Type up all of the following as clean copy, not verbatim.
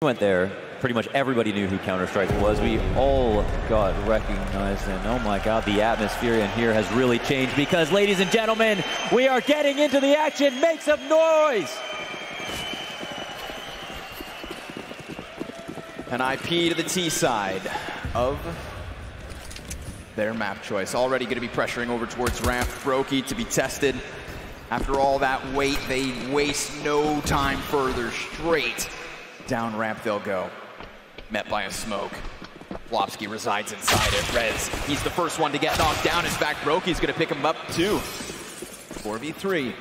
Went there, pretty much everybody knew who Counter-Strike was. We all got recognized, and oh my god, the atmosphere in here has really changed because, ladies and gentlemen, we are getting into the action. Make some noise! An IP to the T side of their map choice. Already going to be pressuring over towards ramp. Brokey to be tested. After all that wait, they waste no time further. Straight down ramp they'll go. Met by a smoke. Flopsky resides inside it. Rez, he's the first one to get knocked down. In fact, Brokey's going to pick him up too. 4v3.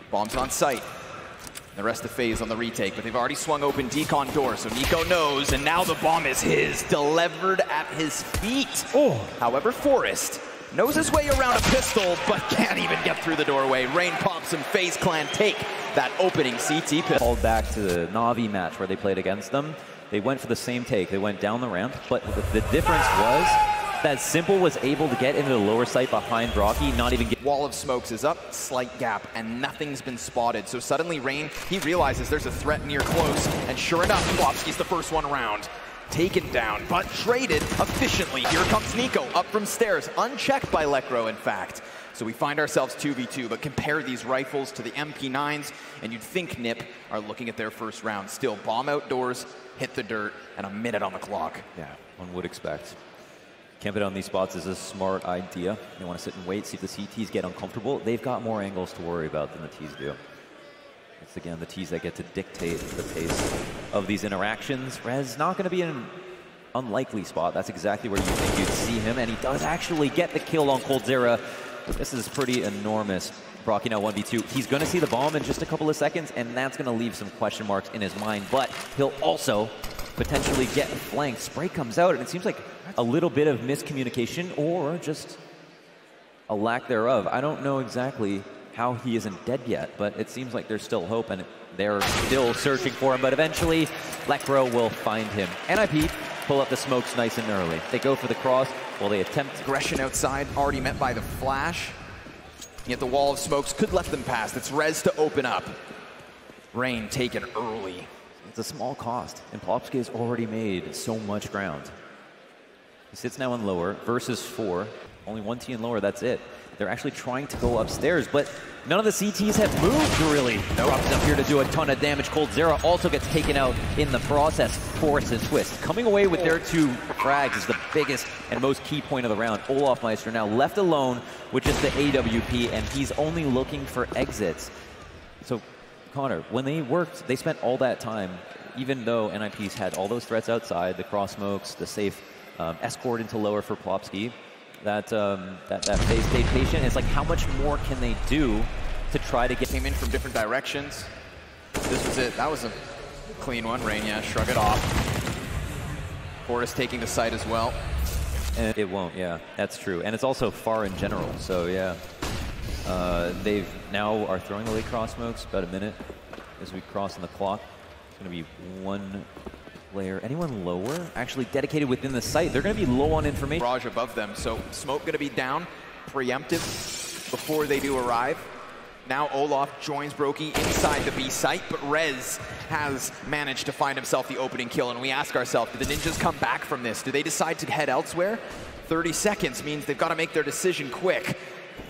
Bombs on site. The rest of Faze on the retake, but they've already swung open decon door, so Nico knows, and now the bomb is his, delivered at his feet. Oh. However, Forrest knows his way around a pistol, but can't even get through the doorway. Rain pops and Faze Clan take that opening CT pistol. Called back to the Na'Vi match where they played against them. They went for the same take. They went down the ramp, but the difference was that Simple was able to get into the lower site behind Brokey, not even get... Wall of smokes is up, slight gap, and nothing's been spotted. So suddenly Rain, he realizes there's a threat near close, and sure enough, Flopsky's the first one around. Taken down, but traded efficiently. Here comes Nico, up from stairs, unchecked by Lekro, in fact. So we find ourselves 2v2, but compare these rifles to the MP9s, and you'd think NIP are looking at their first round. Still, bomb outdoors, hit the dirt, and a minute on the clock. Yeah, one would expect. Camp it on these spots is a smart idea. You want to sit and wait, see if the CTs get uncomfortable. They've got more angles to worry about than the Ts do. It's again the Ts that get to dictate the pace of these interactions. Rez not going to be in an unlikely spot. That's exactly where you think you'd see him, and he does actually get the kill on coldzera. This is pretty enormous. Brokey now 1v2. He's going to see the bomb in just a couple of seconds, and that's going to leave some question marks in his mind, but he'll also potentially get flanked. Spray comes out, and it seems like a little bit of miscommunication or just a lack thereof. I don't know exactly how he isn't dead yet, but it seems like there's still hope, and they're still searching for him, but eventually Lekro will find him. NIP pull up the smokes nice and early. They go for the cross while they attempt... Aggression outside, already met by the flash. Yet the wall of smokes could let them pass. It's Rez to open up. Rain taken early. It's a small cost, and Flopsky has already made so much ground. He sits now in lower, versus 4. Only one T in lower, that's it. They're actually trying to go upstairs, but none of the CTs have moved, really. Erupts up here to do a ton of damage. coldzera also gets taken out in the process. Force and Twist coming away with their 2 frags is the biggest and most key point of the round. Olofmeister now left alone with just the AWP, and he's only looking for exits. So, Connor, when they worked, they spent all that time, even though NIPs had all those threats outside, the cross smokes, the safe escort into lower for Flopsky. That Faze stayed patient. It's like, how much more can they do to try to get... Came in from different directions. This was it. That was a clean one. Rain, yeah, shrug it off. Forrest taking the site as well. And it won't, yeah, that's true. And it's also far in general, so yeah. They've now are throwing the late cross smokes, about a minute as we cross on the clock. It's going to be one player. Anyone lower? Actually dedicated within the site. They're going to be low on information. Barrage above them, so smoke going to be down, preemptive before they do arrive. Now Olaf joins Brokey inside the B site, but Rez has managed to find himself the opening kill, and we ask ourselves, do the Ninjas come back from this? Do they decide to head elsewhere? 30 seconds means they've got to make their decision quick.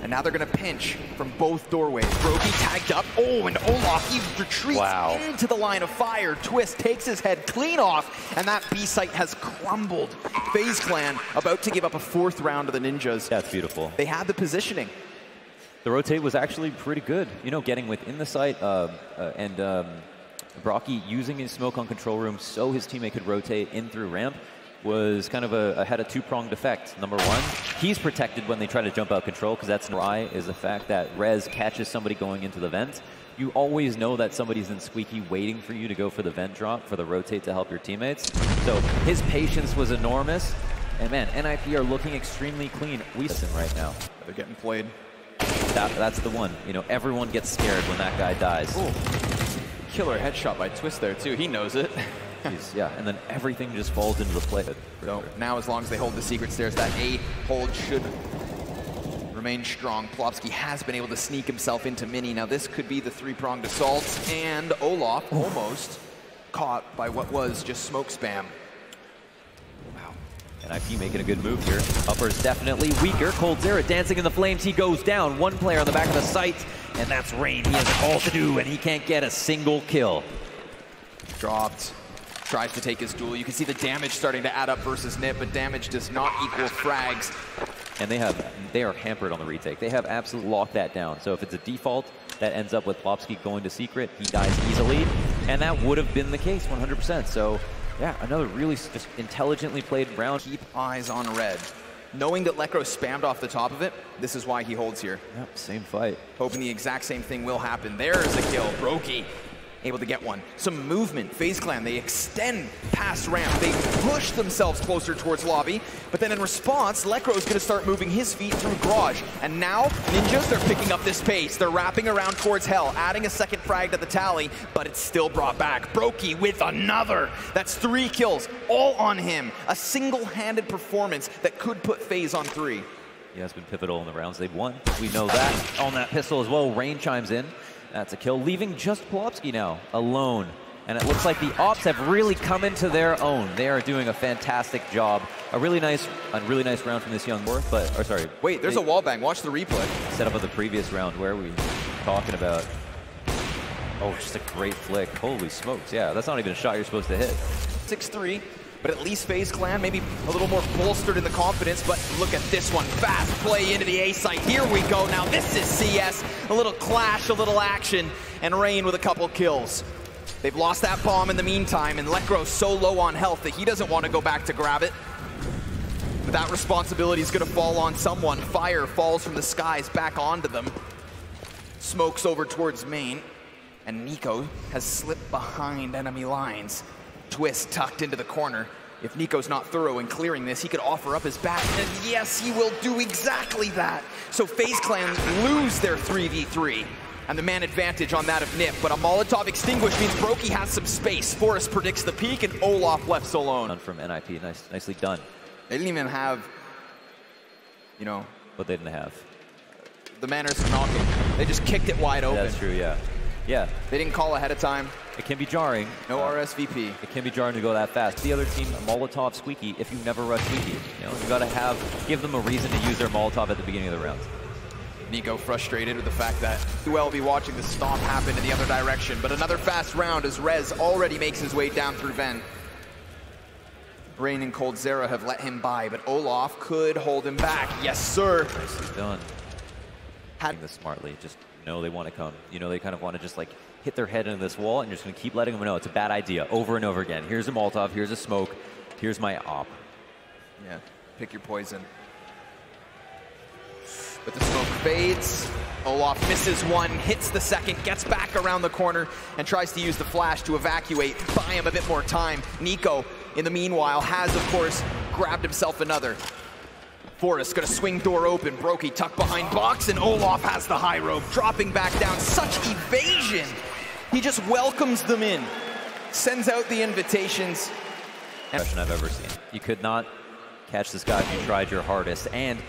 And now they're going to pinch from both doorways. Brokey tagged up. Oh, and Olaf, he retreats into the line of fire. Twist takes his head clean off, and that B site has crumbled. Faze Clan about to give up a 4th round to the Ninjas. That's beautiful. They had the positioning. The rotate was actually pretty good. You know, getting within the site and Brokey using his smoke on control room so his teammate could rotate in through ramp was kind of had a 2-pronged effect. Number one, he's protected when they try to jump out control, because that's why is the fact that Rez catches somebody going into the vent. You always know that somebody's in squeaky waiting for you to go for the vent drop, for the rotate to help your teammates. So his patience was enormous. And man, NIP are looking extremely clean. We listen right now. They're getting played. That's the one. You know, everyone gets scared when that guy dies. Ooh. Killer headshot by Twist there too. He knows it. Yeah, and then everything just falls into the play. So now, as long as they hold the secret stairs, that A hold should remain strong. Flopsky has been able to sneak himself into Mini. Now this could be the 3-pronged assault, and Olaf almost caught by what was just smoke spam. Wow. NIP making a good move here. Upper's definitely weaker. coldzera dancing in the flames. He goes down. One player on the back of the site, and that's Rain. He has it all to do, and he can't get a single kill. Dropped. Tries to take his duel. You can see the damage starting to add up versus Nip, but damage does not equal frags. And they are hampered on the retake. They have absolutely locked that down. So if it's a default, that ends up with Popsky going to secret. He dies easily, and that would have been the case 100%. So yeah, another really just intelligently played round. Keep eyes on red. Knowing that Lekro spammed off the top of it, this is why he holds here. Yep, same fight. Hoping the exact same thing will happen. There's a kill. Brokey able to get one. Some movement. FaZe Clan, they extend past ramp. They push themselves closer towards lobby, but then in response, Lekro is going to start moving his feet through garage. And now, Ninjas, they're picking up this pace. They're wrapping around towards Hell, adding a second frag to the tally, but it's still brought back. Brokey with another. That's 3 kills, all on him. A single-handed performance that could put FaZe on 3. He has been pivotal in the rounds they've won. We know that. On that pistol as well, Rain chimes in. That's a kill, leaving just Polopsky now alone. And it looks like the Ops have really come into their own. They are doing a fantastic job. A really nice round from this young Worth, but, or sorry. Wait, there's a wall bang. Watch the replay. Set up of the previous round. Where are we talking about? Oh, just a great flick. Holy smokes. Yeah, that's not even a shot you're supposed to hit. 6-3. But at least FaZe Clan maybe a little more bolstered in the confidence, but look at this one. Fast play into the A site. Here we go. Now this is CS. A little clash, a little action, and Rain with a couple kills. They've lost that bomb in the meantime, and Lekro's so low on health that he doesn't want to go back to grab it. But that responsibility is going to fall on someone. Fire falls from the skies back onto them. Smokes over towards main, and Nico has slipped behind enemy lines. Twist tucked into the corner. If Nico's not thorough in clearing this, he could offer up his back, and yes, he will do exactly that. So FaZe Clan lose their 3v3, and the man advantage on that of Nip, but a Molotov extinguish means Brokey has some space. Forrest predicts the peak, and Olaf left alone. From NIP, nicely done. They didn't even have, you know... What they didn't have? The manners of knocking. They just kicked it wide open. That's true, yeah. Yeah. They didn't call ahead of time. It can be jarring. No RSVP. It can be jarring to go that fast. The other team, Molotov squeaky, if you never rush squeaky. You know, you gotta give them a reason to use their Molotov at the beginning of the round. Nico frustrated with the fact that we'll be watching the stomp happen in the other direction, but another fast round as Rez already makes his way down through vent. Rain and coldzera have let him by, but Olaf could hold him back. Yes, sir. Nicely done. Doing this smartly. Just know they want to come. You know, they kind of want to just like hit their head into this wall, and you're just going to keep letting them know it's a bad idea over and over again. Here's a Molotov, here's a smoke, here's my op. Yeah, pick your poison. But the smoke fades. Olaf misses one, hits the second, gets back around the corner, and tries to use the flash to evacuate, buy him a bit more time. Nico, in the meanwhile, has, of course, grabbed himself another. Forrest gonna swing door open. Brokey tucked behind box, and Olaf has the high rope, dropping back down. Such evasion. He just welcomes them in, sends out the invitations. Question I've ever seen. You could not catch this guy if you tried your hardest, and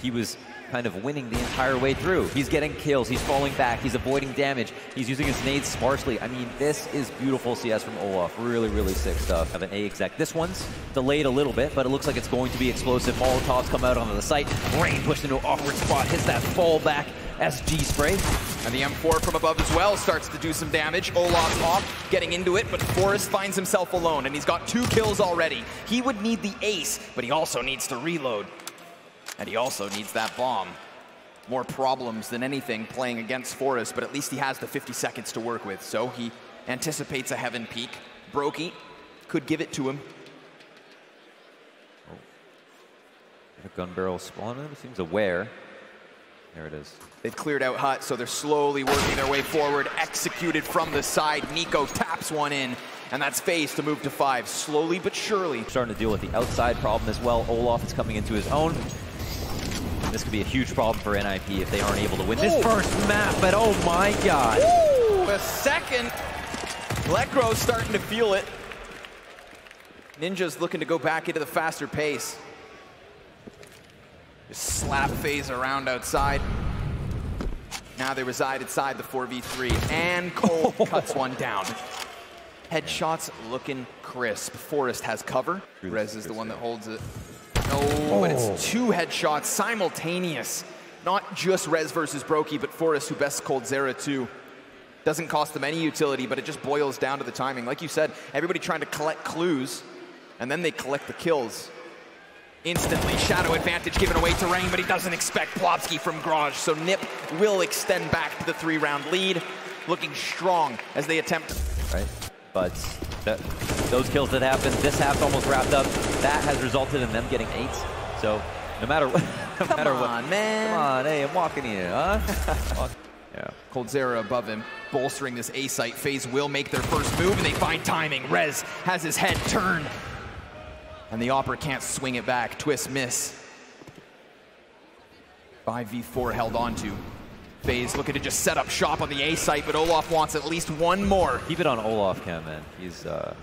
he was kind of winning the entire way through. He's getting kills, he's falling back, he's avoiding damage, he's using his nades sparsely. I mean, this is beautiful CS from Olaf. Really, really sick stuff. Have an A exec. This one's delayed a little bit, but it looks like it's going to be explosive. Molotovs come out onto the site. Rain pushed into an awkward spot, hits that fallback SG spray. And the M4 from above as well starts to do some damage. Olaf's off, getting into it, but Forrest finds himself alone, and he's got 2 kills already. He would need the ace, but he also needs to reload. And he also needs that bomb. More problems than anything playing against Forrest, but at least he has the 50 seconds to work with. So he anticipates a heaven peak. Brokey could give it to him. Oh. A gun barrel spawn him, seems aware. There it is. They've cleared out Hut, so they're slowly working their way forward. Executed from the side. Nico taps one in, and that's Faze to move to 5. Slowly but surely. Starting to deal with the outside problem as well. Olaf is coming into his own. This could be a huge problem for NIP if they aren't able to win this first map, but oh my god. Woo! A second. Lekro's starting to feel it. Ninja's looking to go back into the faster pace. Just slap Faze around outside. Now they reside inside the 4v3, and Cole cuts one down. Headshots looking crisp. Forrest has cover. Rez is the one that holds it. No, but it's 2 headshots simultaneous. Not just Rez versus Brokey, but Forrest, who bests coldzera too. Doesn't cost them any utility, but it just boils down to the timing. Like you said, everybody trying to collect clues, and then they collect the kills. Instantly, shadow advantage given away to Rain, but he doesn't expect Plopsky from Garage, so Nip will extend back to the 3-round lead, looking strong as they attempt. Right, but those kills that happened, this half almost wrapped up. That has resulted in them getting 8. So no matter what, Come on, man. Come on, hey, I'm walking here, huh? Yeah. coldzera above him, bolstering this A site. Faze will make their first move, and they find timing. Rez has his head turned, and the Opera can't swing it back. Twist miss. 5v4 held on to. Faze looking to just set up shop on the A site, but Olaf wants at least one more. Keep it on Olaf, Cam, man. He's the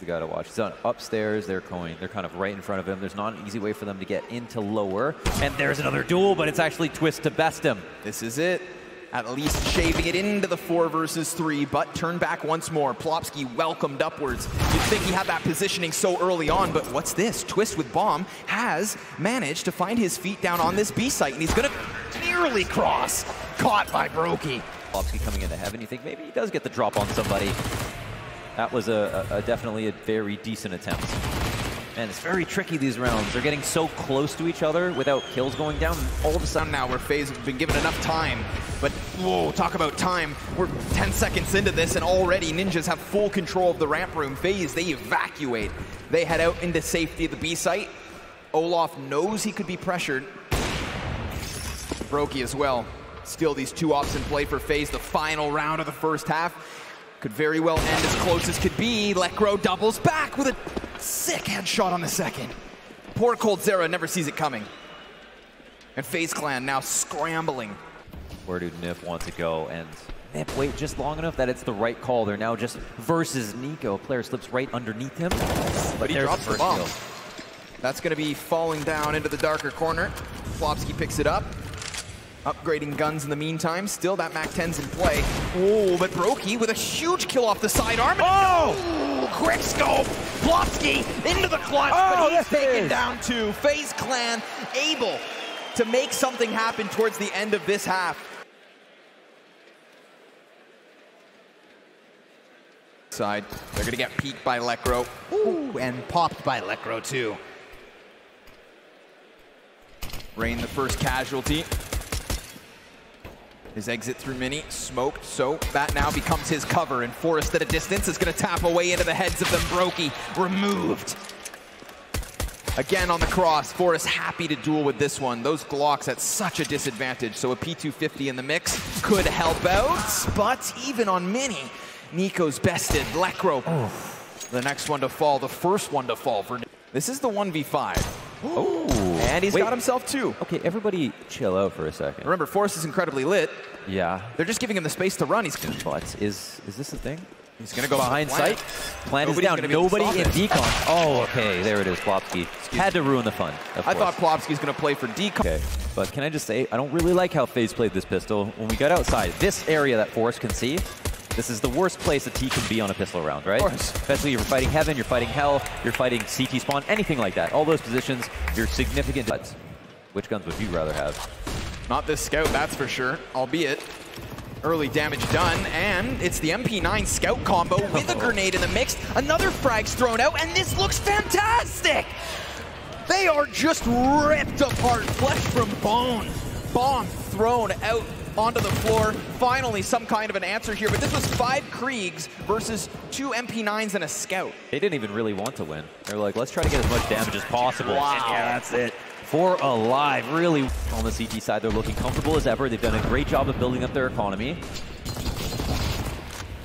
guy to watch. He's on upstairs. They're kind of right in front of him. There's not an easy way for them to get into lower. And there's another duel, but it's actually Twist to best him. This is it. At least shaving it into the 4 versus 3, but turn back once more. Plopsky welcomed upwards. You'd think he had that positioning so early on, but what's this? Twist with Bomb has managed to find his feet down on this B site, and he's gonna nearly cross. Caught by Brokey. Plopsky coming into heaven. You think maybe he does get the drop on somebody. That was definitely a very decent attempt. And it's very tricky these rounds. They're getting so close to each other without kills going down. All of a sudden now where Faze has been given enough time. But whoa, talk about time. We're 10 seconds into this, and already Ninjas have full control of the ramp room. Faze, they evacuate. They head out into safety of the B site. Olaf knows he could be pressured. Brokey as well. Still these 2 ops in play for Faze. The final round of the first half could very well end as close as could be. Lekro doubles back with a sick headshot on the second. Poor coldzera never sees it coming. And Faze Clan now scrambling. Where do Nip want to go? And Nip wait just long enough that it's the right call. They're now just versus Nico. Player slips right underneath him. But he drops the bomb. That's going to be falling down into the darker corner. Plopsky picks it up. Upgrading guns in the meantime. Still that MAC-10's in play. Oh, but Brokey with a huge kill off the sidearm. Oh! Quick scope. Plopsky into the clutch, but he's taken down too. Faze Clan able to make something happen towards the end of this half. Side, they're gonna get peeked by Lekro. Ooh, and popped by Lekro too. Rain the first casualty. His exit through Mini, smoked, so that now becomes his cover, and Forrest at a distance is gonna tap away into the heads of them. Brokey removed. Again on the cross, Forrest happy to duel with this one. Those Glocks at such a disadvantage, so a P250 in the mix could help out, but even on Mini, Nico's bested. Lekro, the next one to fall, the first one to fall for. This is the 1v5. Oh, and he's got himself 2. Okay, everybody chill out for a second. Remember, Forrest is incredibly lit. Yeah. They're just giving him the space to run. But is this the thing? He's going to go behind sight. Plan is down. Nobody in decon. Oh, okay. There it is. Plopsky had to ruin the fun. I thought Plopsky's going to play for decon. Okay, but can I just say, I don't really like how Faze played this pistol. When we got outside, this area that Forrest can see, this is the worst place a T can be on a pistol round, right? Of course. Especially you're fighting Heaven, you're fighting Hell, you're fighting CT spawn, anything like that. All those positions, you're significant. But which guns would you rather have? Not this Scout, that's for sure. Albeit, early damage done, and it's the MP9 Scout combo with a grenade in the mix. Another frag's thrown out, and this looks fantastic! They are just ripped apart, flesh from bone. Bomb thrown out onto the floor. Finally, some kind of an answer here, but this was 5 Kriegs versus 2 MP9s and a Scout. They didn't even really want to win. They're like, let's try to get as much damage as possible. Wow. And yeah, that's it. 4 alive, really. On the CT side, they're looking comfortable as ever. They've done a great job of building up their economy.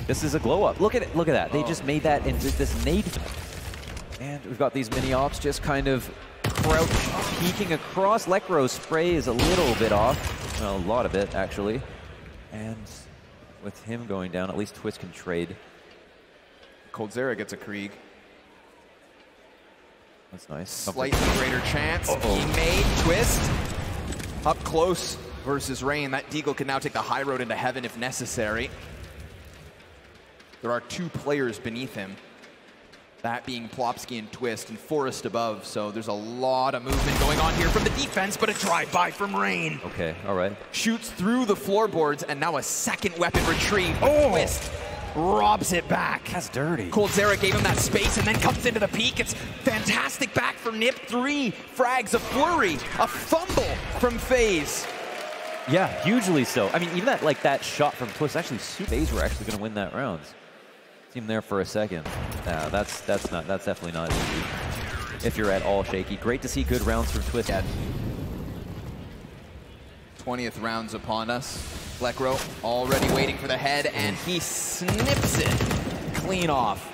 This is a glow up. Look at it. Look at that. They just made that into this nade. And we've got these mini ops just kind of crouch, peeking across. Lekro's spray is a little bit off. Well, a lot of it, actually. And with him going down, at least Twist can trade. coldzera gets a Krieg. That's nice. Slightly greater chance being made. Twist up close versus Rain. That Deagle can now take the high road into Heaven if necessary. There are 2 players beneath him. That being Plopsky and Twist, and Forrest above. So there's a lot of movement going on here from the defense, but a drive-by from Rain. Okay, all right. Shoots through the floorboards, and now a second weapon retrieve. Twist robs it back. That's dirty. Coldzera gave him that space and then comes into the peak. It's fantastic back for Nip. 3 frags, a flurry, a fumble from Faze. Yeah, hugely so. I mean, even that shot from Twist, actually, Faze were actually going to win that round. Seemed there for a second. Nah, that's definitely not easy. If you're at all shaky. Great to see good rounds from Twist. 20th rounds upon us. Fleckro already waiting for the head, and he snips it clean off.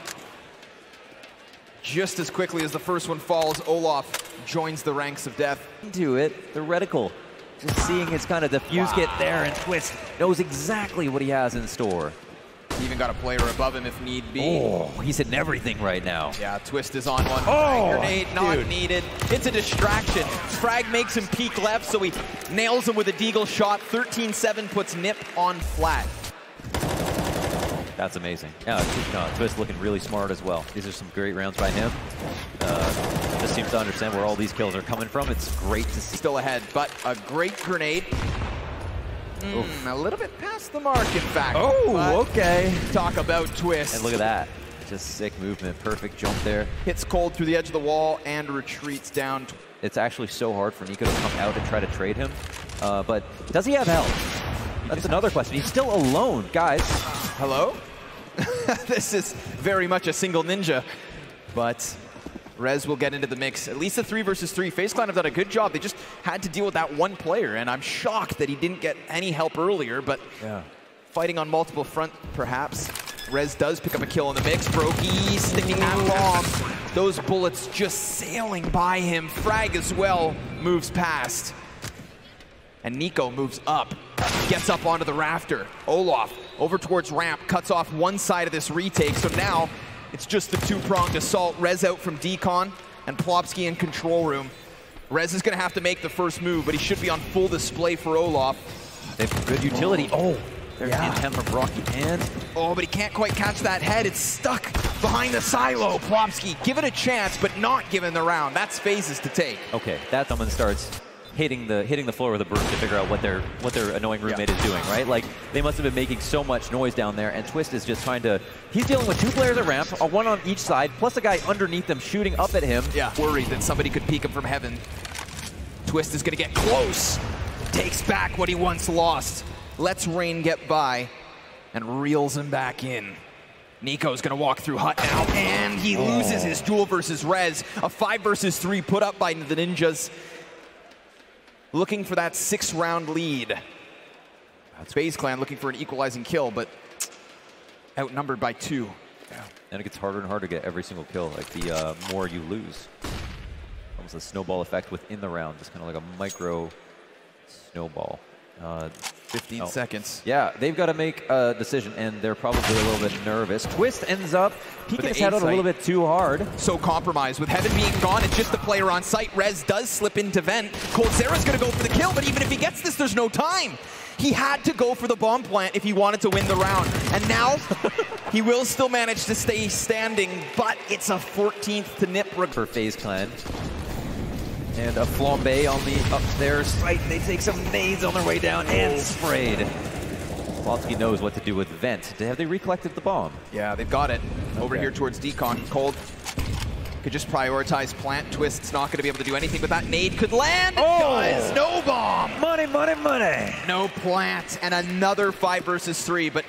Just as quickly as the first one falls, Olaf joins the ranks of death. Into it, the reticle. Just seeing his kind of diffuse get there, and Twist knows exactly what he has in store. He even got a player above him if need be. Oh, he's hitting everything right now. Yeah, Twist is on one. Frag grenade, not needed. It's a distraction. Frag makes him peek left, so he nails him with a deagle shot. 13-7 puts Nip on flat. That's amazing. Yeah, Twist looking really smart as well. These are some great rounds by him. Just seems to understand where all these kills are coming from. It's great to see. Still ahead, but a great grenade. A little bit past the mark, in fact. Oh, okay. Talk about Twist. And look at that. Just sick movement. Perfect jump there. Hits Cold through the edge of the wall and retreats down. It's actually so hard for Nico to come out and try to trade him. But does he have help? That's another question. He's still alone, guys. Hello? This is very much a single ninja. But Rez will get into the mix. At least the 3 versus 3. FaZe Clan have done a good job. They just had to deal with that one player, and I'm shocked that he didn't get any help earlier, but fighting on multiple fronts, perhaps. Rez does pick up a kill in the mix. Brokey sticking that bomb. Those bullets just sailing by him. Frag as well moves past. And Nico moves up, gets up onto the rafter. Olaf over towards ramp, cuts off one side of this retake, so now it's just the 2-pronged assault. Rez out from decon, and Plopsky in control room. Rez is going to have to make the first move, but he should be on full display for Olaf. They have good utility. There's the intent from Rocky and... but he can't quite catch that head. It's stuck behind the silo. Plopsky, give it a chance, but not given the round. That's phases to take. Okay, that someone starts hitting the floor with a broom to figure out what their annoying roommate is doing, right? Like, they must have been making so much noise down there, and Twist is just trying to... He's dealing with 2 players at ramp, one on each side, plus a guy underneath them shooting up at him. Yeah, worried that somebody could peek him from heaven. Twist is going to get close. Takes back what he once lost. Lets Rain get by and reels him back in. Nico's going to walk through Hut now, and he loses his duel versus Rez. A 5 versus 3 put up by the Ninjas. Looking for that 6-round lead. That's FaZe Clan looking for an equalizing kill, but outnumbered by 2. Yeah. And it gets harder and harder to get every single kill. Like, the more you lose. Almost a snowball effect within the round. Just kind of like a micro snowball. 15 seconds. Yeah, they've got to make a decision, and they're probably a little bit nervous. Twist ends up peeking his head out a little bit too hard. So compromised. With Heaven being gone, it's just the player on site. Rez does slip into vent. Coldzera's going to go for the kill, but even if he gets this, there's no time. He had to go for the bomb plant if he wanted to win the round. And now, he will still manage to stay standing, but it's a 14th to Nip for FaZe Clan. And a flambe on the up there site. They take some nades on their way down and sprayed. Plopsky knows what to do with vent. Have they recollected the bomb? Yeah, they've got it. Over here towards decon. Cold could just prioritize plant. Twist's not going to be able to do anything, but that nade could land. Guys, no bomb. Money, money, money. No plant, and another 5 versus 3, but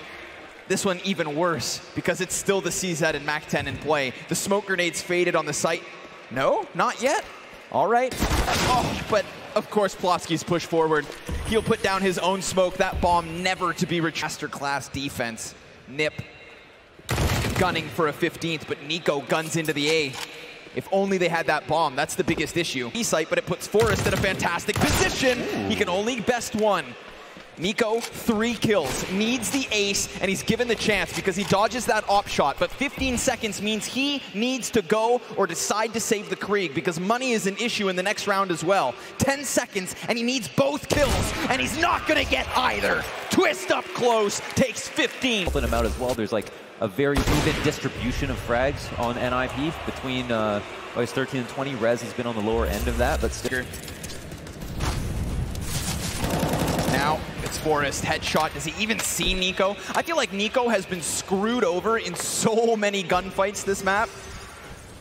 this one even worse because it's still the CZ and MAC-10 in play. The smoke grenades faded on the site. No, not yet. All right. But of course Plopsky's push forward. He'll put down his own smoke. That bomb never to be masterclass defense. Nip gunning for a 15th, but Nico guns into the A. If only they had that bomb. That's the biggest issue. E-site, but it puts Forrest in a fantastic position. He can only best 1. Nico, 3 kills, needs the ace, and he's given the chance because he dodges that op shot, but 15 seconds means he needs to go or decide to save the Krieg because money is an issue in the next round as well. 10 seconds, and he needs both kills, and he's not gonna get either. Twist up close, takes 15. Helping him out as well. There's like a very even distribution of frags on NIP between boys 13 and 20. Rez has been on the lower end of that, but still. Now it's Forrest, headshot. Does he even see Nico? I feel like Nico has been screwed over in so many gunfights this map.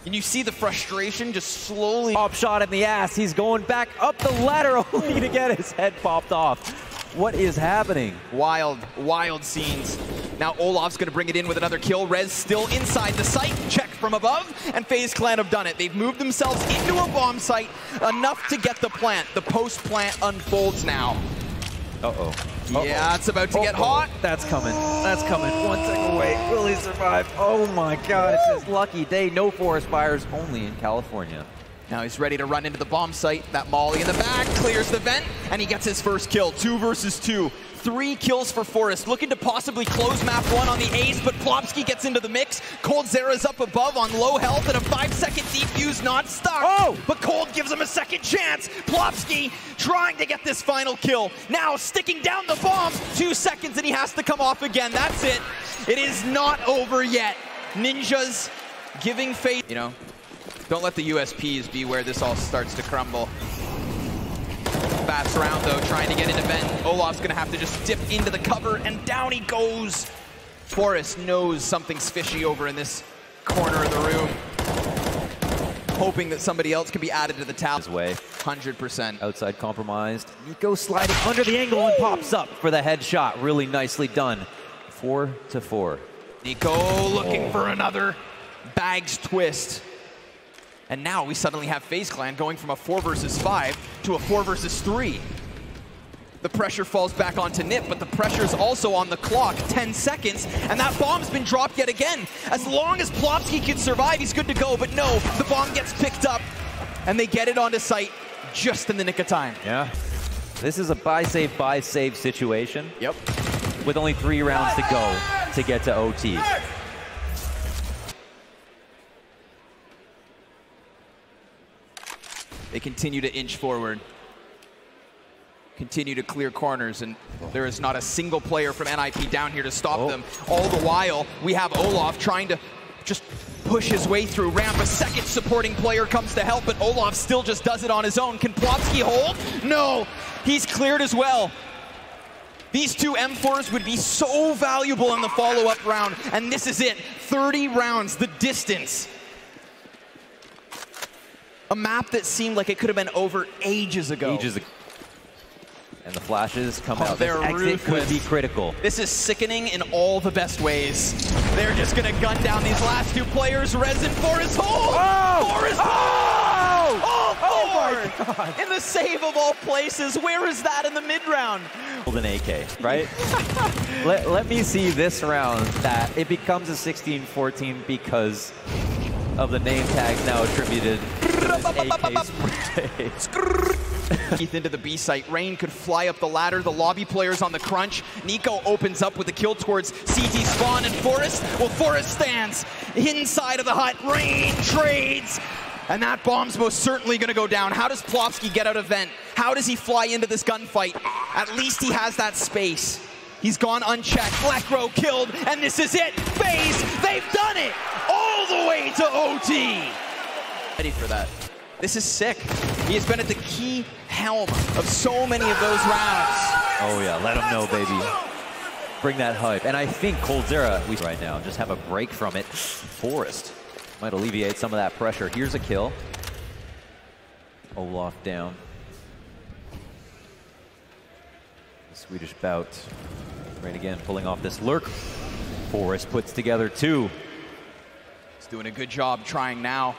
And you see the frustration just slowly. Pop shot in the ass. He's going back up the ladder only to get his head popped off. What is happening? Wild, wild scenes. Now Olaf's going to bring it in with another kill. Rez still inside the site. Check from above, and FaZe Clan have done it. They've moved themselves into a bomb site enough to get the plant. The post-plant unfolds now. Uh-oh. Yeah, it's about to get hot. That's coming. That's coming. 1 second away. Will he survive? Oh my God, it's his lucky day. No forest fires, only in California. Now he's ready to run into the bomb site. That molly in the back clears the vent, and he gets his first kill. 2 versus 2. 3 kills for Forrest, looking to possibly close map 1 on the ace, but Plopsky gets into the mix. coldzera's up above on low health, and a 5-second defuse not stuck. Oh! But Cold gives him a second chance. Plopsky trying to get this final kill. Now sticking down the bombs. 2 seconds, and he has to come off again. That's it. It is not over yet. Ninjas giving faith. You know, don't let the USPs be where this all starts to crumble. Fast round though, trying to get into vent. Olaf's gonna have to just dip into the cover, and down he goes. Forrest knows something's fishy over in this corner of the room, hoping that somebody else can be added to the tally. His way. 100%. Outside compromised. Nico sliding under the angle and pops up for the headshot. Really nicely done. 4-4. Nico looking for another bags twist. And now we suddenly have FaZe Clan going from a 4 versus 5 to a 4 versus 3. The pressure falls back onto Nip, but the pressure's also on the clock. 10 seconds, and that bomb's been dropped yet again. As long as Plopsky can survive, he's good to go, but no, the bomb gets picked up, and they get it onto site just in the nick of time. Yeah. This is a buy save situation. Yep. With only 3 rounds to go to get to OT. They continue to inch forward, continue to clear corners, and there is not a single player from NIP down here to stop them. All the while, we have Olaf trying to just push his way through ramp. A second supporting player comes to help, but Olaf still just does it on his own. Can Plopsky hold? No, he's cleared as well. These 2 M4s would be so valuable in the follow-up round, and this is it. 30 rounds, the distance. A map that seemed like it could have been over ages ago. And the flashes come out. They're exit could be critical. This is sickening in all the best ways. They're just going to gun down these last 2 players. Rez and Forrest hold! Oh! Forrest hold! Oh my God! In the save of all places. Where is that in the mid-round? An AK, right? let me see this round that it becomes a 16-14 because of the name tags now attributed to this AK Keith into the B site. Rain could fly up the ladder. The lobby players on the crunch. Nico opens up with the kill towards CT spawn, and Forrest, well, Forrest stands inside of the hut. Rain trades, and that bomb's most certainly going to go down. How does Plopsky get out of vent? How does he fly into this gunfight? At least he has that space. He's gone unchecked. Blackrow killed, and this is it. FaZe, they've done it all the way to OT. Ready for that. This is sick. He has been at the key helm of so many of those rounds. Oh yeah, let him know, baby. Bring that hype. And I think coldzera, we right now, just have a break from it. Forrest might alleviate some of that pressure. Here's a kill. Olaf down. The Swedish bout. Rain again, pulling off this lurk. Forrest puts together 2. He's doing a good job trying now.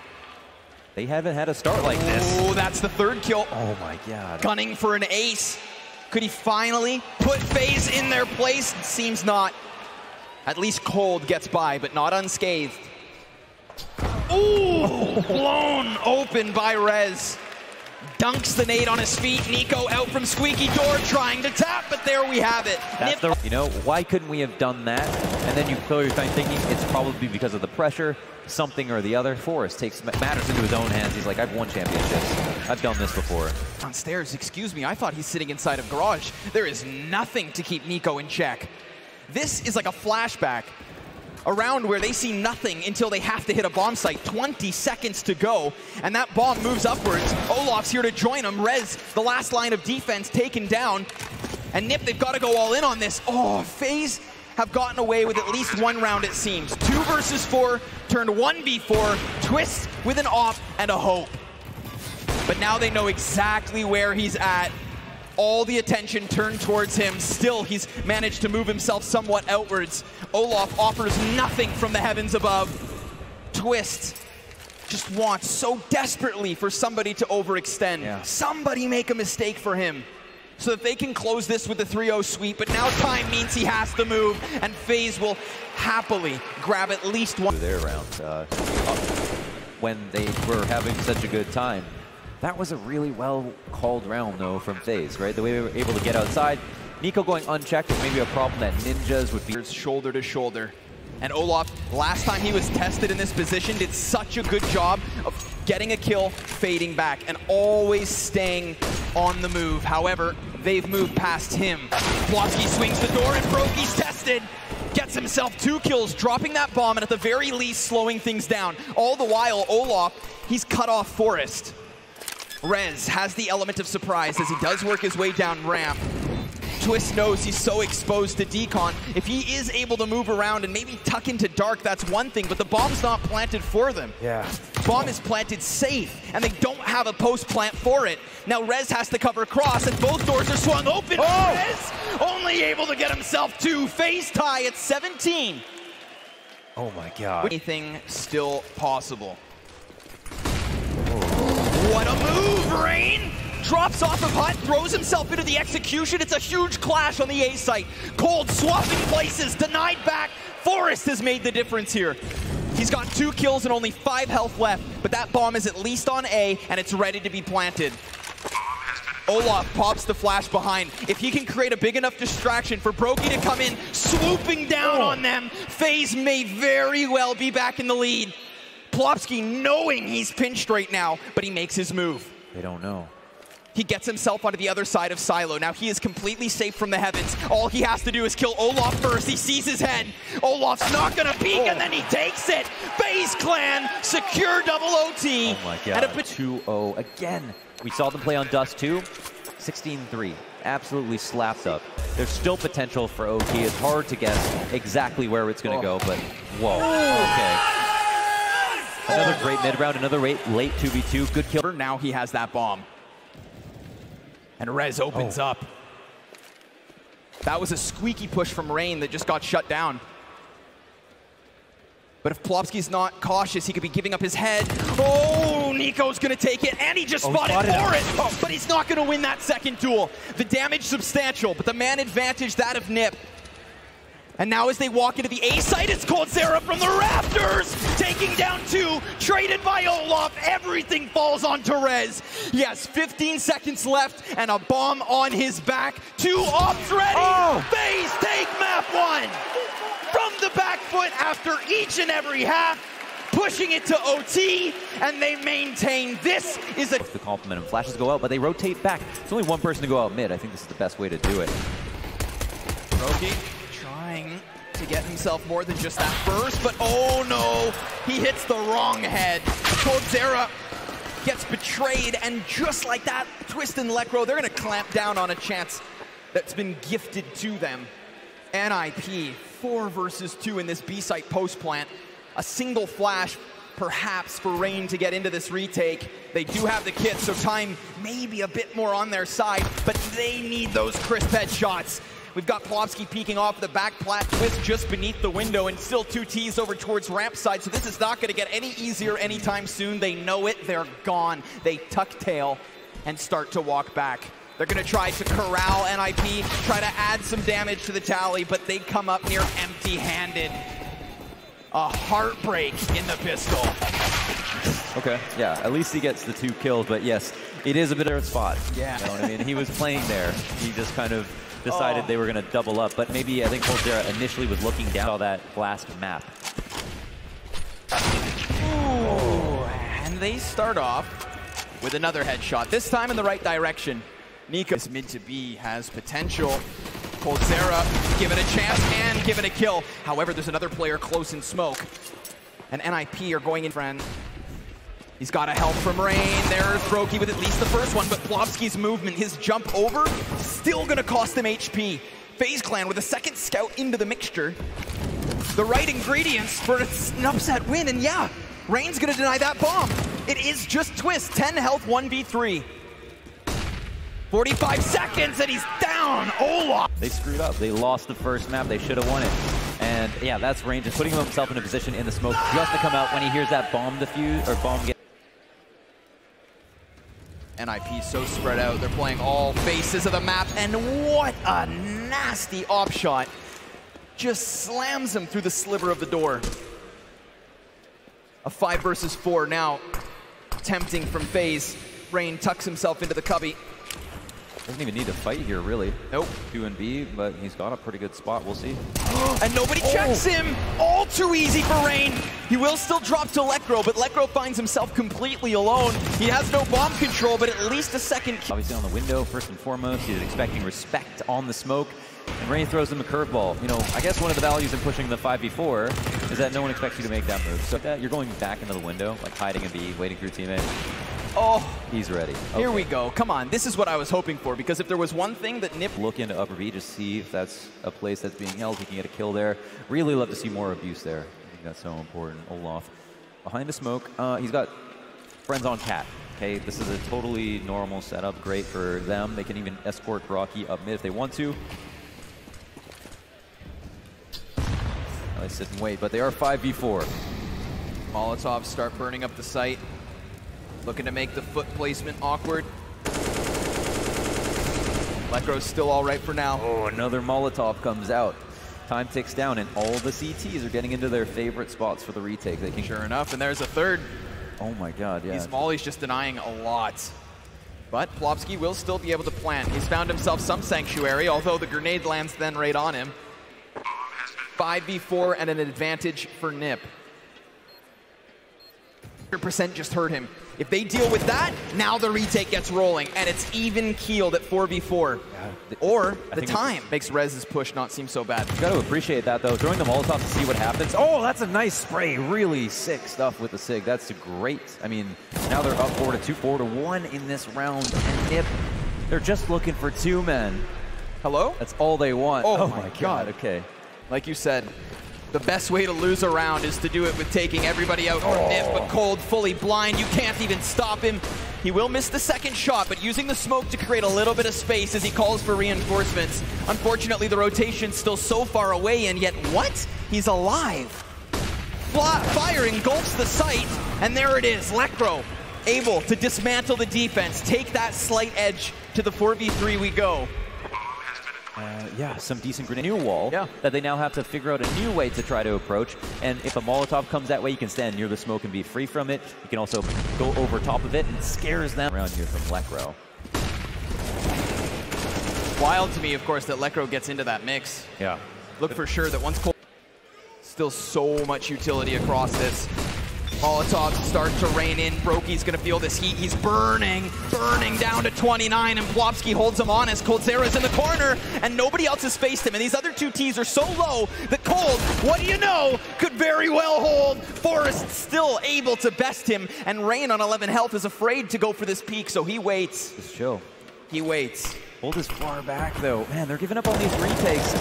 They haven't had a start like this. Oh, that's the 3rd kill. Oh my God. Gunning for an ace. Could he finally put FaZe in their place? It seems not. At least Cold gets by, but not unscathed. Ooh, blown open by Rez. Dunks the nade on his feet. Nico out from squeaky door trying to tap, but there we have it. You know, why couldn't we have done that? And then you clearly find thinking it's probably because of the pressure, something or the other. Forrest takes matters into his own hands. He's like, I've won championships. I've done this before. On stairs, excuse me, I thought he's sitting inside of garage. There is nothing to keep Nico in check. This is like a flashback a round where they see nothing until they have to hit a bomb site. 20 seconds to go, and that bomb moves upwards. Olaf's here to join him. Rez, the last line of defense, taken down. And Nip, they've got to go all in on this. Oh, Faze have gotten away with at least one round, it seems. 2 versus 4, turned 1v4, Twist with an op and a hope. But now they know exactly where he's at. All the attention turned towards him. Still, he's managed to move himself somewhat outwards. Olaf offers nothing from the heavens above. Twist just wants so desperately for somebody to overextend. Yeah. Somebody make a mistake for him so that they can close this with the 3-0 sweep. But now time means he has to move, and Faze will happily grab at least one. Their round, when they were having such a good time. That was a really well-called round, though, from Faze, right? The way they were able to get outside. Nico going unchecked is maybe a problem that Ninjas would be. Shoulder to shoulder. And Olaf, last time he was tested in this position, did such a good job of getting a kill, fading back, and always staying on the move. However, they've moved past him. Blonsky swings the door, and Brokey's tested. Gets himself 2 kills, dropping that bomb, and at the very least, slowing things down. All the while, Olaf, he's cut off Forest. Rez has the element of surprise as he does work his way down ramp. Twist knows he's so exposed to decon. If he is able to move around and maybe tuck into dark, that's one thing, but the bomb's not planted for them. Yeah. Bomb is planted safe, and they don't have a post plant for it. Now Rez has to cover cross, and both doors are swung open. Oh! Rez only able to get himself 2. Faze tie at 17. Oh my God. Anything still possible. What a move, Rain! Drops off of Hut, throws himself into the execution. It's a huge clash on the A site. Cold swapping places, denied back. Forest has made the difference here. He's got 2 kills and only 5 health left, but that bomb is at least on A, and it's ready to be planted. Olaf pops the flash behind. If he can create a big enough distraction for Brokey to come in, swooping down on them, Faze may very well be back in the lead. Plopsky knowing he's pinched right now, but he makes his move. They don't know. He gets himself onto the other side of Silo. Now he is completely safe from the heavens. All he has to do is kill Olaf first. He sees his head. Olaf's not gonna peek, and then he takes it. Faze Clan secure double OT. Oh my God, 2-0 again. We saw them play on Dust too. 16-3, absolutely slapped up. There's still potential for OT. It's hard to guess exactly where it's gonna go, but whoa, okay. Another great mid-round, another late 2v2, good kill. Now he has that bomb. And Rez opens up. That was a squeaky push from Rain that just got shut down. But if Plopsky's not cautious, he could be giving up his head. Oh, Nico's gonna take it, and he just spotted Forest. But he's not gonna win that second duel. The damage substantial, but the man advantage, that of Nip. And now as they walk into the A site, it's Coldzera from the rafters, taking down 2, traded by Olaf. Everything falls onto Rez. Yes, 15 seconds left and a bomb on his back. 2 ops ready. Faze take map 1 from the back foot after each and every half, pushing it to OT, and they maintain. This is a... The compliment and flashes go out, but they rotate back. It's only one person to go out mid. I think this is the best way to do it. Brokey trying to get himself more than just that burst, but oh no, he hits the wrong head. Coldzera gets betrayed, and just like that, Twist and Lekro, they're gonna clamp down on a chance that's been gifted to them. NIP, 4 versus 2 in this B-site post-plant. A single flash, perhaps, for Rain to get into this retake. They do have the kit, so time may be a bit more on their side, but they need those crisp headshots. We've got Plopsky peeking off the back plat, Twist just beneath the window, and still 2 Ts over towards ramp side, so this is not gonna get any easier anytime soon. They know it, they're gone. They tuck tail and start to walk back. They're gonna try to corral NIP, try to add some damage to the tally, but they come up near empty-handed. A heartbreak in the pistol. Okay, yeah, at least he gets the 2 kills, but yes, it is a bit of a spot. Yeah. You know what I mean? He was playing there. He just kind of decided they were going to double up, but maybe I think Coldzera initially was looking down on that blast map. Ooh, and they start off with another headshot, this time in the right direction. Nico, this mid to B has potential. Coldzera given a chance and given a kill. However, there's another player close in smoke. And NIP are going in friend. He's got a help from Rain. There's Brokey with at least the first one, but Plopski's movement, his jump over, still gonna cost him HP. FaZe Clan with a second scout into the mixture. The right ingredients for an upset win, and yeah, Rain's gonna deny that bomb. It is just Twist, 10 health, 1v3. 45 seconds and he's down, Olaf! They screwed up, they lost the first map, they should have won it. And yeah, that's Rain just putting himself in a position in the smoke just to come out when he hears that bomb defuse, or bomb get. NIP so spread out, they're playing all faces of the map, and what a nasty op shot. Just slams him through the sliver of the door. A 5 versus 4 now, tempting from FaZe. Rain tucks himself into the cubby. Doesn't even need to fight here, really. Nope. 2 and B, but he's got a pretty good spot, we'll see. And nobody checks him! All too easy for Rain! He will still drop to Lekro, but Lekro finds himself completely alone. He has no bomb control, but at least a second kill. Obviously on the window, first and foremost, he's expecting respect on the smoke. And Rain throws him a curveball. You know, I guess one of the values in pushing the 5v4 is that no one expects you to make that move. So that you're going back into the window, like hiding in B, waiting for your teammate. Oh, he's ready. Okay. Here we go. Come on, this is what I was hoping for, because if there was one thing that Nip... Look into upper B, just see if that's a place that's being held. He can get a kill there. Really love to see more abuse there. I think that's so important. Olaf behind the smoke. He's got friends on Cat. Okay, this is a totally normal setup. Great for them. They can even escort Rocky up mid if they want to. Now they sit and wait, but they are 5v4. Molotovs start burning up the site. Looking to make the foot placement awkward. Lekro's still all right for now. Oh, another Molotov comes out. Time ticks down, and all the CTs are getting into their favorite spots for the retake. They can. Sure enough, and there's a third. Oh my God, yeah. These mollies just denying a lot. But Plopski will still be able to plant. He's found himself some sanctuary, although the grenade lands then right on him. 5v4 and an advantage for Nip. 100% just hurt him. If they deal with that, now the retake gets rolling, and it's even keeled at 4v4. Yeah, or the time makes Rez's push not seem so bad. You got to appreciate that, though. Throwing the Molotov to see what happens. Oh, that's a nice spray. Really sick stuff with the SIG. That's great. I mean, now they're up 4-2, 4-1 in this round. And Nip, they're just looking for 2 men. Hello? That's all they want. Oh my God. Okay. Like you said, the best way to lose a round is to do it with taking everybody out from Nip, but Cold fully blind. You can't even stop him. He will miss the second shot, but using the smoke to create a little bit of space as he calls for reinforcements. Unfortunately, the rotation's still so far away, and yet what? He's alive. Fire engulfs the site, and there it is. Lekro able to dismantle the defense, take that slight edge to the 4v3 we go. Yeah, some decent grenade. New wall that they now have to figure out a new way to try to approach. And if a Molotov comes that way, you can stand near the smoke and be free from it. You can also go over top of it and scares them around here from Lekro. Wild to me, of course, that Lekro gets into that mix. Yeah. Look for sure that once Cold... Still so much utility across this. Molotovs start to rain in. Brokey's gonna feel this heat. He's burning down to 29, and Plopski holds him on as Coldzera's in the corner, and nobody else has faced him. And these other 2 Ts are so low that Cold, what do you know, could very well hold. Forrest still able to best him, and Rain on 11 health is afraid to go for this peak, so he waits. Just chill. He waits. Cold is far back, though. Man, they're giving up on these retakes.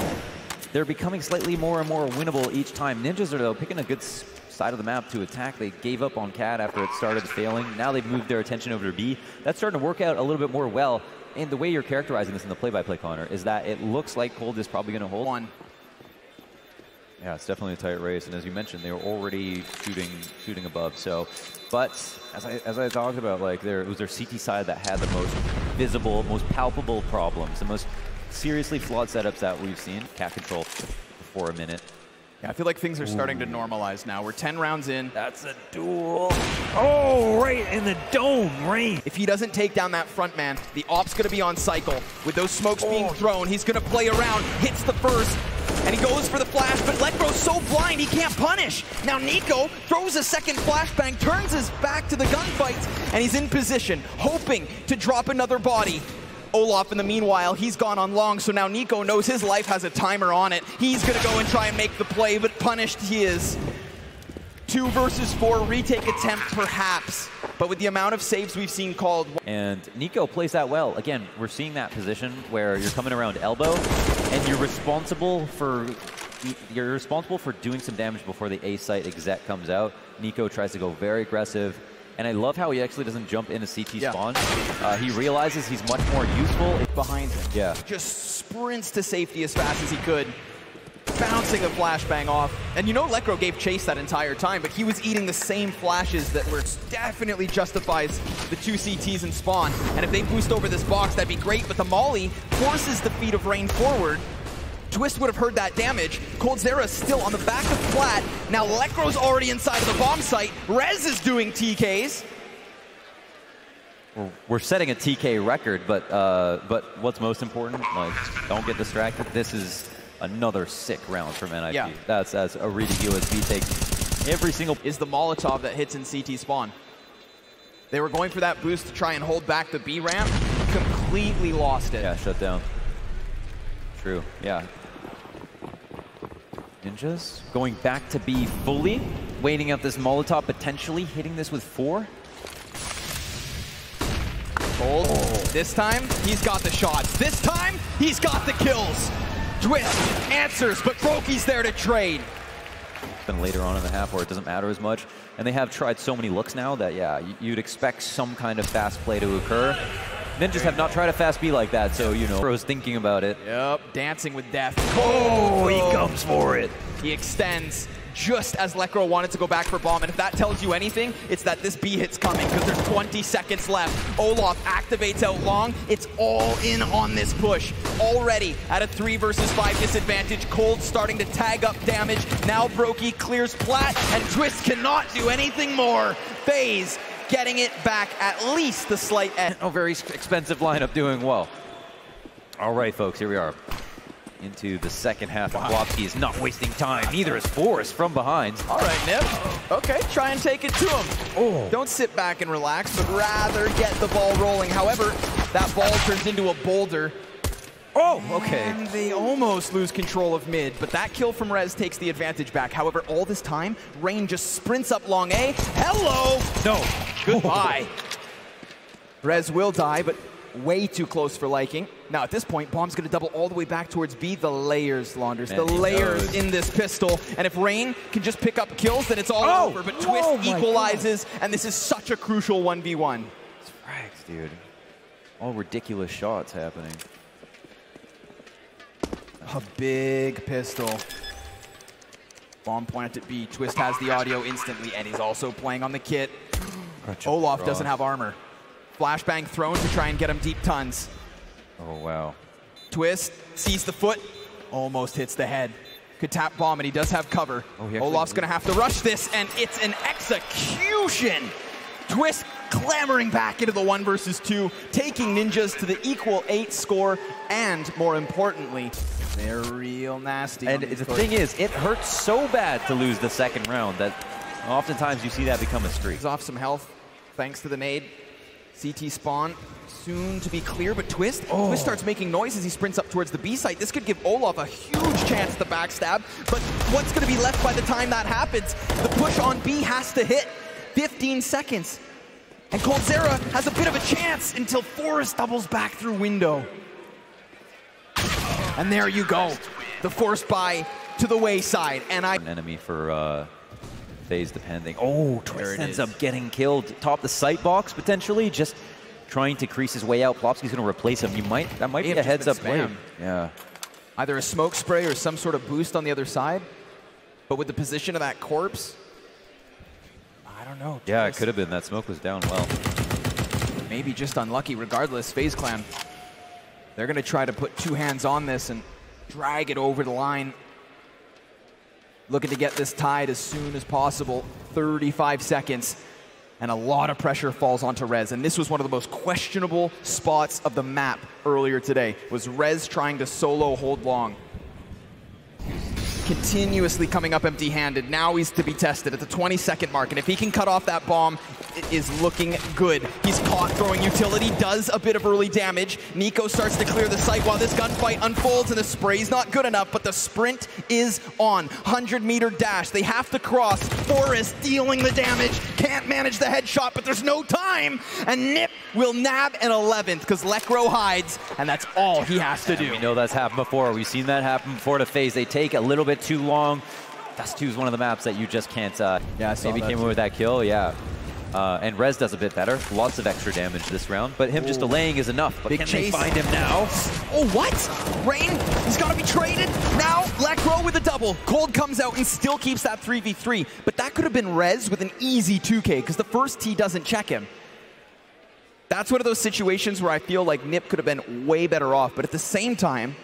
They're becoming slightly more and more winnable each time. Ninjas are, though, picking a good side of the map to attack. They gave up on Cat after it started failing. Now they've moved their attention over to B. That's starting to work out a little bit more well. And the way you're characterizing this in the play-by-play, Connor, is that it looks like Cold is probably going to hold one. Yeah, it's definitely a tight race. And as you mentioned, they were already shooting above. So, but as I talked about, like it was their CT side that had the most visible, most palpable problems, the most seriously flawed setups that we've seen. Cat control for a minute. Yeah, I feel like things are starting to normalize now. We're 10 rounds in. That's a duel. Oh, right in the dome, Rain. If he doesn't take down that front man, the op's going to be on cycle. With those smokes being thrown, he's going to play around, hits the first, and he goes for the flash, but Lekro's so blind he can't punish. Now Nico throws a second flashbang, turns his back to the gunfight, and he's in position, hoping to drop another body. Olaf, in the meanwhile, he's gone on long, so now Nico knows his life has a timer on it. He's gonna go and try and make the play, but punished he is. 2 versus 4, retake attempt perhaps, but with the amount of saves we've seen called. And Nico plays that well. Again, we're seeing that position where you're coming around elbow, and you're responsible for doing some damage before the A site exec comes out. Nico tries to go very aggressive, and I love how he actually doesn't jump into CT spawn. He realizes he's much more useful behind him. Yeah. Just sprints to safety as fast as he could, bouncing the flashbang off. And you know Lekro gave chase that entire time, but he was eating the same flashes that were definitely justifies the 2 CTs in spawn. And if they boost over this box, that'd be great, but the molly forces the feet of Rain forward. Twist would have heard that damage. coldzera still on the back of flat. Now Lekro's already inside of the bomb site. Rez is doing TKs. We're setting a TK record, but what's most important, like, don't get distracted. This is another sick round from NIP. Yeah. That's as a ridiculous B takes every single. Is the Molotov that hits in CT spawn. They were going for that boost to try and hold back the B ramp. Completely lost it. Yeah, shut down. True, yeah. Ninjas going back to B fully, waiting out this Molotov, potentially hitting this with 4. Cold. This time, he's got the shots. This time, he's got the kills. Twist answers, but Broky's there to trade. Then later on in the half where it doesn't matter as much, and they have tried so many looks now that, yeah, you'd expect some kind of fast play to occur. Ninjas have not tried a fast B like that, so, you know, Bro's thinking about it. Yep, dancing with death. Oh, he comes for it. He extends just as Lekro wanted to go back for bomb, and if that tells you anything, it's that this B hit's coming because there's 20 seconds left. Olaf activates out long. It's all in on this push. Already at a 3 versus 5 disadvantage. Cold starting to tag up damage. Now Brokey clears plat, and Twist cannot do anything more. Faze getting it back at least the slight edge. A very expensive lineup doing well. All right, folks, here we are. Into the second half. Wow. Flopsky is not wasting time. Neither is Forrest from behind. All right, Nip. Okay, try and take it to him. Oh. Don't sit back and relax, but rather get the ball rolling. However, that ball turns into a boulder. Oh, okay. And they almost lose control of mid, but that kill from Rez takes the advantage back. However, all this time, Rain just sprints up long A. Hello! No. Goodbye. Rez will die, but way too close for liking. Now at this point, Bomb's gonna double all the way back towards B. The layers, Launders. The layers in this pistol. And if Rain can just pick up kills, then it's all over. But Twist equalizes, and this is such a crucial 1v1. It's frags, dude. All ridiculous shots happening. A big pistol. Bomb pointed at B. Twist has the audio instantly, and he's also playing on the kit. Olaf doesn't have armor. Flashbang thrown to try and get him deep tons. Oh, wow. Twist sees the foot, almost hits the head. Could tap bomb, and he does have cover. Olaf's gonna have to rush this, and it's an execution. Twist clamoring back into the 1 versus 2, taking Ninjas to the equal 8 score, and more importantly, they're real nasty. And the thing is, it hurts so bad to lose the second round that oftentimes you see that become a streak. He's off some health thanks to the nade. CT spawn soon to be clear, but Twist starts making noise as he sprints up towards the B site. This could give Olaf a huge chance to backstab, but what's going to be left by the time that happens? The push on B has to hit. 15 seconds. And coldzera has a bit of a chance until Forrest doubles back through window. And there you go. The force buy to the wayside. And an enemy for Faze depending. Oh, Twist ends up getting killed. Top the sight box potentially, just trying to crease his way out. Plopsky's going to replace him. That might be a heads up play. Yeah. Either a smoke spray or some sort of boost on the other side. But with the position of that corpse, I don't know. Yeah, it could have been. That smoke was down well. Maybe just unlucky. Regardless, FaZe Clan, they're going to try to put 2 hands on this and drag it over the line. Looking to get this tied as soon as possible. 35 seconds. And a lot of pressure falls onto Rez. And this was one of the most questionable spots of the map earlier today, was Rez trying to solo hold long. Continuously coming up empty-handed. Now he's to be tested at the 20-second mark. And if he can cut off that bomb, is looking good. He's caught throwing utility, does a bit of early damage. Nico starts to clear the site while this gunfight unfolds, and the spray's not good enough, but the sprint is on. 100-meter dash. They have to cross. Forrest dealing the damage. Can't manage the headshot, but there's no time. And Nip will nab an 11th because Lekro hides, and that's all he has to do. We know that's happened before. We've seen that happen before to Faze. They take a little bit too long. Dust 2 is one of the maps that you just can't. Yeah, maybe came in with that kill. Yeah. And Rez does a bit better. Lots of extra damage this round, but him just delaying is enough. But Big can chase. they find him now? Oh, what? Rain, he's got to be traded. Now, Lekro with a double. Cold comes out and still keeps that 3v3. But that could have been Rez with an easy 2K because the first T doesn't check him. That's one of those situations where I feel like Nip could have been way better off. But at the same time,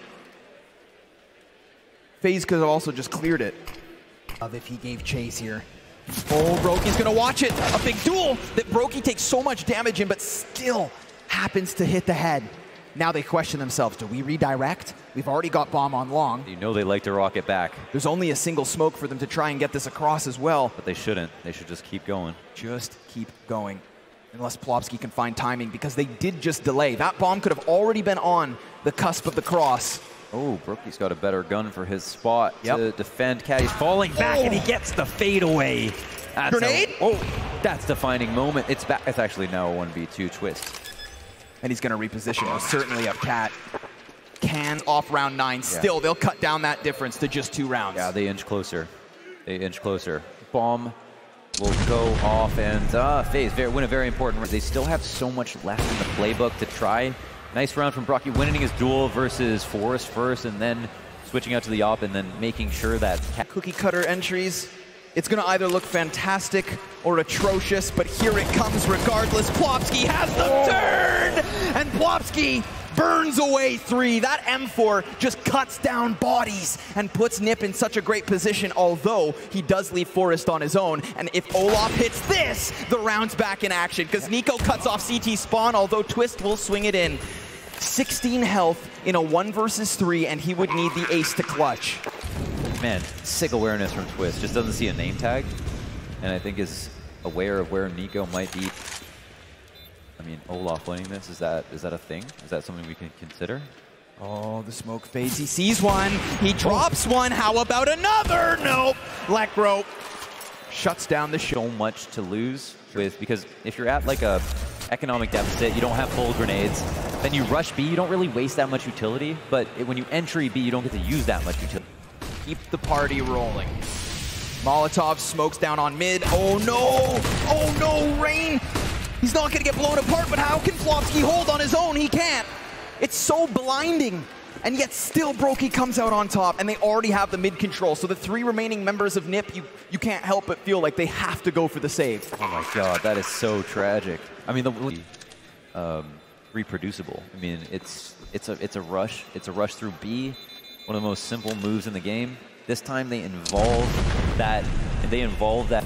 Faze could have also just cleared it. If he gave chase here. Oh, Brokey's gonna watch it. A big duel that Brokey takes so much damage in, but still happens to hit the head. Now they question themselves, do we redirect? We've already got bomb on long. You know they like to rock it back. There's only a single smoke for them to try and get this across as well. But they shouldn't. They should just keep going. Just keep going. Unless Plopsky can find timing, because they did just delay. That bomb could have already been on the cusp of the cross. Oh, Brookie's got a better gun for his spot to defend. Caddy's falling back, and he gets the fadeaway. Grenade? That's defining moment. It's back. It's actually now a 1v2 twist. And he's going to reposition. Most certainly up Cat. Can off round 9. Still, they'll cut down that difference to just 2 rounds. Yeah, they inch closer. They inch closer. Bomb will go off, and Faze win a very important round. They still have so much left in the playbook to try. Nice round from Brocky, winning his duel versus Forrest first, and then switching out to the op, and then making sure that cookie cutter entries. It's going to either look fantastic or atrocious, but here it comes regardless. Plopsky has the turn, and Plopsky burns away 3. That M4 just cuts down bodies and puts Nip in such a great position, although he does leave Forrest on his own. And if Olaf hits this, the round's back in action, because Nico cuts off CT spawn, although Twist will swing it in. 16 health in a 1 versus 3, and he would need the ace to clutch. Man, sick awareness from Twist. Just doesn't see a name tag, and I think is aware of where Nico might be. I mean, Olaf winning this, is that a thing? Is that something we can consider? Oh, the smoke fades. He sees one. He drops one. How about another? Nope. Lekro shuts down the show. So much to lose with, because if you're at like a economic deficit, you don't have full grenades, then you rush B, you don't really waste that much utility, but when you entry B, you don't get to use that much utility. Keep the party rolling. Molotov smokes down on mid. Oh no! Oh no, Rain! He's not gonna get blown apart, but how can Plopsky hold on his own? He can't. It's so blinding. And yet still Brokey comes out on top, and they already have the mid control. So the 3 remaining members of Nip, you can't help but feel like they have to go for the save. Oh my god, that is so tragic. I mean, reproducible. I mean, it's a rush. It's a rush through B. One of the most simple moves in the game. This time they involve that.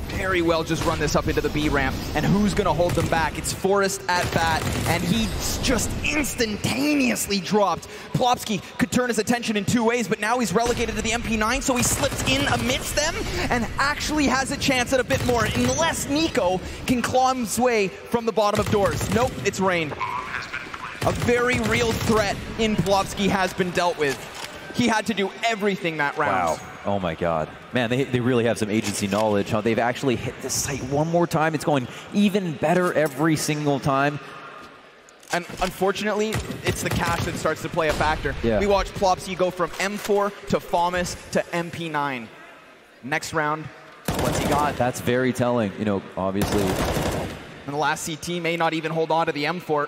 Very well just run this up into the B ramp, and who's gonna hold them back? It's Forrest at bat, and he's just instantaneously dropped. Plopsky could turn his attention in 2 ways, but now he's relegated to the MP9, so he slips in amidst them and actually has a chance at a bit more, unless Nico can claw his way from the bottom of doors. Nope, it's Rain. A very real threat in Plopsky has been dealt with. He had to do everything that round. Wow. Oh my god. Man, they really have some agency knowledge. How they've actually hit this site one more time. It's going even better every single time. And unfortunately, it's the cash that starts to play a factor. Yeah. We watched Plopsky go from M4 to FAMAS to MP9. Next round, what's he got? That's very telling. You know, obviously. And the last CT may not even hold on to the M4.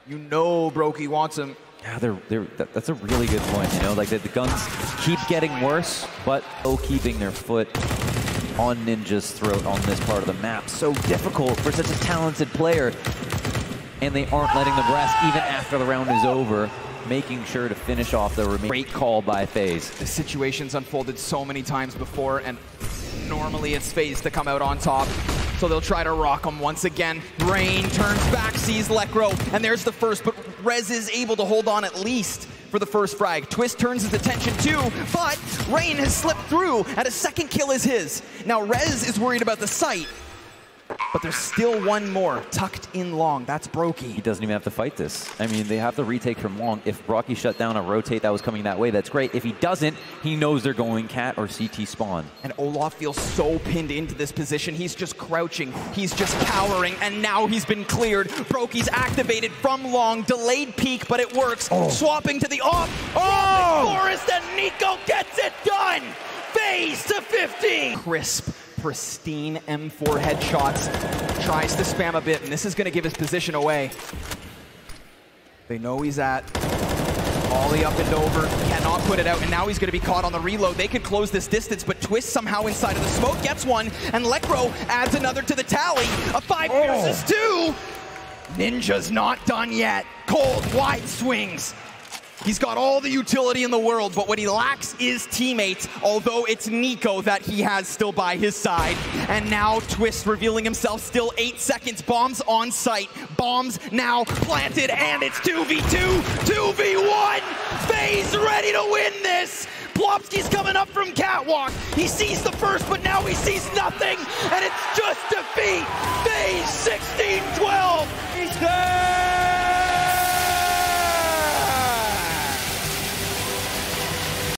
You know Brokey wants him. Yeah, that's a really good point. You know, like the guns keep getting worse, but keeping their foot on Ninja's throat on this part of the map. So difficult for such a talented player, and they aren't letting them rest even after the round is over, making sure to finish off the remaining. Great call by Faze. The situation's unfolded so many times before, and normally it's Faze to come out on top. So they'll try to rock him once again. Rain turns back, sees Lekro, and there's the first, but Rez is able to hold on at least for the first frag. Twist turns his attention too, but Rain has slipped through, and a second kill is his. Now Rez is worried about the site. but there's still one more tucked in long. That's Brokey. He doesn't even have to fight this. I mean, they have the retake from long. If Brocky shut down a rotate that was coming that way, that's great. If he doesn't, he knows they're going cat or CT spawn. And Olaf feels so pinned into this position. He's just crouching. He's just cowering, and now he's been cleared. Brokey's activated from long. Delayed peek, but it works. Swapping to the off. Forest, and Nico gets it done! Faze to 15! Crisp, pristine M4 headshots. Tries to spam a bit, and this is going to give his position away. They know he's at Ollie up and over, cannot put it out, and now he's going to be caught on the reload. They could close this distance, but Twist somehow inside of the smoke gets one, and Lekro adds another to the tally. A 5 versus 2! Ninja's not done yet. Cold, wide swings. He's got all the utility in the world, but what he lacks is teammates, although it's Nico that he has still by his side. And now Twist revealing himself, still 8 seconds, bombs on site, bombs now planted, and it's 2v2, 2v1! Faze ready to win this! Plopsky's coming up from Catwalk. He sees the first, but now he sees nothing, and it's just defeat! Faze 16-12!